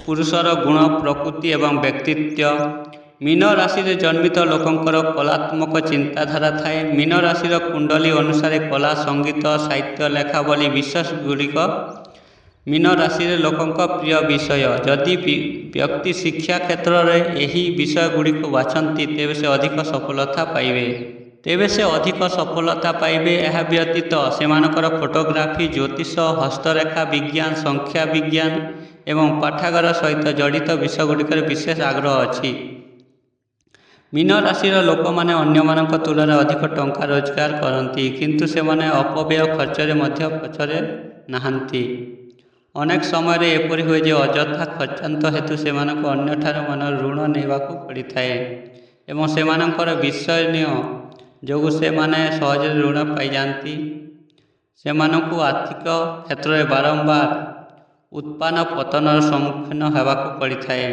पुरुषर गुण प्रकृति एवं व्यक्तित्व। मीन राशि रे जन्मित लोकंकर कलात्मक चिंताधारा थाए। मीन राशि कुंडली अनुसार कला संगीत साहित्य लेखा बोली विशेष गुड़िक मीन राशि लोकंक प्रिय विषय। जदि व्यक्ति शिक्षा क्षेत्र में यही विषय गुड़िक बाछंती तेबे से अधिक सफलता पाइबे। यह व्यतीत सेमानकर फोटोग्राफी लोटोग्राफी ज्योतिष हस्तरेखा विज्ञान संख्या विज्ञान एवं पाठागार सहित जड़ित विषय गुड़िक विशेष आग्रह अच्छी। मीन राशि लोक मैंने अन्य तुलन अधिक टंका रोजगार करती किंतु से माने अपव्यय खर्चरे मध्य पछरे नहांती। अनेक समय एपरी हुए जे अଯଥା खर्चांत हेतु से अन्य मन ऋण नेबाकू पड़ी थाए एवं सेमानकर विषयनीय जो से माने सहज ऋण पाई जाती। सेमानकू आर्थिक क्षेत्र में बारंबार उत्पान पतनर सम्मुखीन होगाकू पड़ी थाए।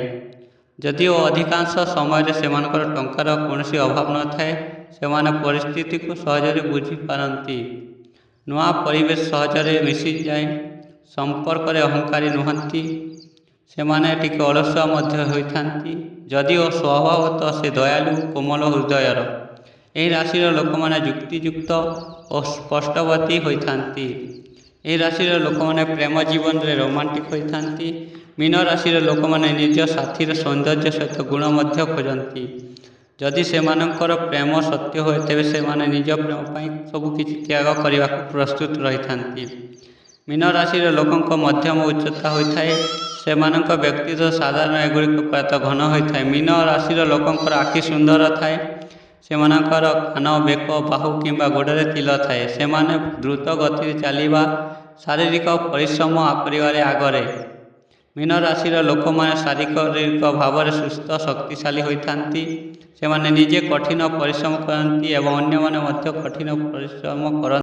जदिओ अधिकांश समय सेमानकर टंकार कौनसी अभाव न थाए सेमाने परिस्थिति को सहजरे बुझी पारती। नुआ परिवेश सहजरे मिसी जाए। संपर्क रे अहंकारी नुहंती। सेमाने टिके अलसुआ मध्य होइथांती। जदिओ स्वभावतः से दयालु कोमल हृदयर। यही राशि लोक मैंने युक्तियुक्त और स्पष्टवती होइथांती। यही राशि लोक मैंने प्रेम जीवन रे रोमांटिक होइथांती। मीन राशि लोक मैंने निज साथीर सौंदर्य सहित गुण मध्य खोजती। जदि सेमानकर प्रेम सत्य होए तेबे सेमाने निज प्रेम पाई सबकिछि त्याग करने को प्रस्तुत रही थांती। मीन राशि लोकंक मध्यम उच्चता होता है। सेमानक व्यक्तित्व साधारण एगुड़िक प्रायतः घन होता है। मीन राशि लोकंकर आखि सुंदर थाए। सेमानकर कान बेक बाहु किंबा गोड़े तिल थाए। सेमाने द्रुत गति चलवा शारीरिक परिश्रम करिवारे आगरे। मीन राशि लोक मैंने शारीरिक भाव में सुस्थ शक्तिशाली होइथांती। सेमाने निजे कठिन परिश्रम करती एवं अन्य माने मध्य कठिन परिश्रम करती।